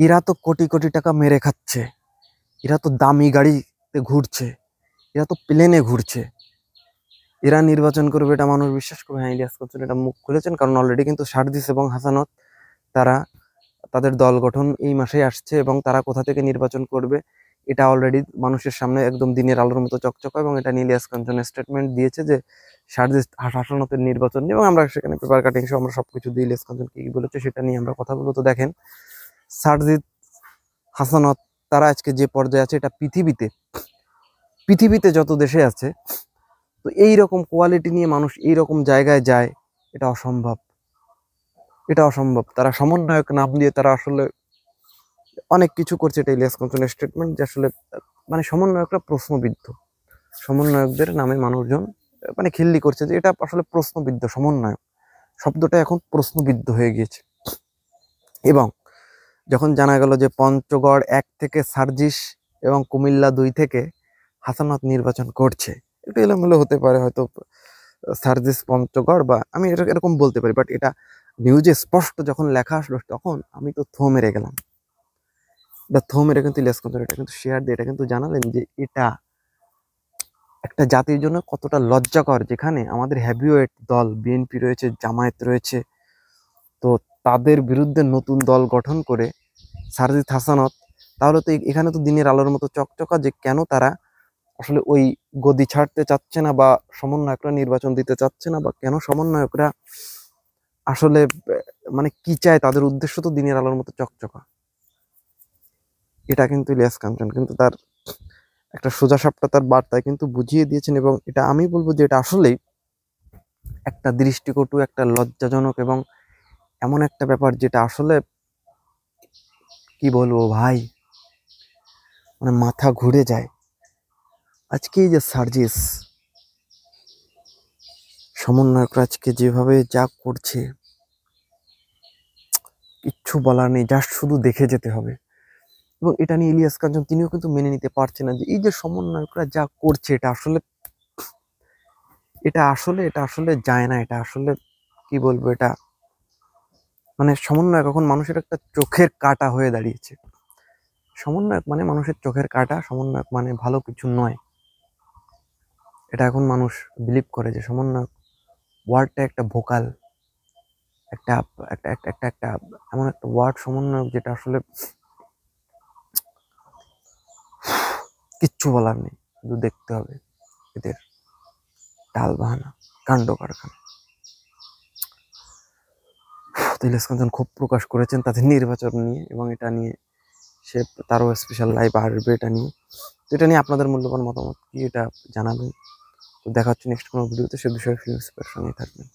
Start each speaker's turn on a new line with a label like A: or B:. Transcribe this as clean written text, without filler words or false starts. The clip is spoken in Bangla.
A: এরা তো কোটি কোটি টাকা মেরে খাচ্ছে, এরা তো দামি গাড়িতে ঘুরছে, এরা তো প্লেনে ঘুরছে, এরা নির্বাচন করবে এটা মানুষ বিশ্বাস করবে? হ্যাঁ, ইলিয়াস কাঞ্চন এটা মুখ খুলেছেন, কারণ অলরেডি কিন্তু সার্জিস এবং হাসানত তারা তাদের দল গঠন এই মাসেই আসছে, এবং তারা কোথা থেকে নির্বাচন করবে এটা অলরেডি মানুষের সামনে একদম দিনের আলোর মতো চকচক। এবং এটা নিয়ে ইলিয়াস কাঞ্চন স্টেটমেন্ট দিয়েছে যে সার্জিস হাসানতের নির্বাচন নিয়ে, এবং আমরা সেখানে পেপার কাটিং সহ আমরা সবকিছু দিয়ে ইলিয়াস কাঞ্চন কি বলেছে সেটা নিয়ে আমরা কথাগুলো তো দেখেন। সার্জিস হাসানত তারা আজকে যে পর্যায়ে আছে, এটা পৃথিবীতে যত দেশে আছে, তো এইরকম কোয়ালিটি নিয়ে মানুষ এইরকম জায়গায় যায়, এটা অসম্ভব, এটা অসম্ভব। তারা সমন্বয়ক নাম দিয়ে তারা আসলে অনেক কিছু করছে। এটা ইলিয়াস কাঞ্চনের স্টেটমেন্ট যে আসলে মানে সমন্বয়করা প্রশ্নবিদ্ধ, সমন্বয়কদের নামে মানুষজন মানে খিল্লি করছে যে এটা আসলে প্রশ্নবিদ্ধ, সমন্বয়ক শব্দটা এখন প্রশ্নবিদ্ধ হয়ে গিয়েছে। এবং যখন জানা গেল যে পঞ্চগড় 1 থেকে সার্জিস এবং কুমিল্লা 2 থেকে হাসানাত নির্বাচন করছে, একটু এলোমেলো হতে পারে হয়তো সার্জিস পঞ্চগড়, বা আমি এটা এরকম বলতে পারি, বাট এটা নিউজে স্পষ্ট যখন লেখা আসলো তখন আমি তো থো মেরে গেলাম। এটা থো মেরে কিন্তু ইলিয়াস কাঞ্চন এটা কিন্তু শেয়ার দিয়ে এটা কিন্তু জানালেন যে এটা একটা জাতির জন্য কতটা লজ্জাকর, যেখানে আমাদের হেভিওয়েট দল বিএনপি রয়েছে, জামায়াত রয়েছে, তো তাদের বিরুদ্ধে নতুন দল গঠন করে সার্জিস হাসানত, তাহলে তো এখানে তো দিনের আলোর মতো চকচকা যে কেন তারা আসলে ওই গদি ছাড়তে চাচ্ছে না, বা সমন্বয়করা নির্বাচন দিতে চাচ্ছে না, বা কেন সমন্বয়করা আসলে মানে কি চায়, তাদের উদ্দেশ্য তো দিনের আলোর মতো চকচকা। এটা কিন্তু ইলিয়াস কাঞ্চন কিন্তু তার একটা সোজাসাপটা তার বার্তায় কিন্তু বুঝিয়ে দিয়েছেন, এবং এটা আমি বলবো যে এটা আসলেই একটা দৃষ্টিকটু, একটা লজ্জাজনক, এবং এমন একটা ব্যাপার যেটা আসলে কি বলবো ভাই, মানে মাথা ঘুরে যায়। আজকে এই যে সার্জিস সমন্বয়করা আজকে যেভাবে যা করছে, কিচ্ছু বলার নেই, জাস্ট শুধু দেখে যেতে হবে। এবং এটা নিয়ে ইলিয়াস কাঞ্চন তিনিও কিন্তু মেনে নিতে পারছে না যে এই যে সমন্বয়করা যা করছে এটা আসলে যায় না, এটা আসলে কি বলবো, এটা মানে সমন্বয়ক এখন মানুষের একটা চোখের কাঁটা হয়ে দাঁড়িয়েছে। সমন্বয়ক মানে মানুষের চোখের কাঁটা, সমন্বয়ক মানে ভালো কিছু নয়। এটা এখন মানুষ বিলিভ করে যে সমন্বয়ক ওয়ার্ডটা একটা ভোকাল, একটা একটা একটা একটা একটা এমন একটা ওয়ার্ড সমন্বয়ক যেটা আসলে কিচ্ছু বলার নেই, শুধু দেখতে হবে এদের টাল বাহানা, কাণ্ড কারখানা। ইলিয়াস কাঞ্চন ক্ষোভ প্রকাশ করেছেন তাদের নির্বাচন নিয়ে, এবং এটা নিয়ে সে তারও স্পেশাল লাইভ আসবে এটা নিয়ে। তো এটা নিয়ে আপনাদের মূল্যবান মতামত কি এটা জানাবেন। তো দেখা হচ্ছে নেক্সট কোনো ভিডিওতে, সে বিষয়ে ফিল্ম স্পেয়ার সঙ্গে থাকবেন।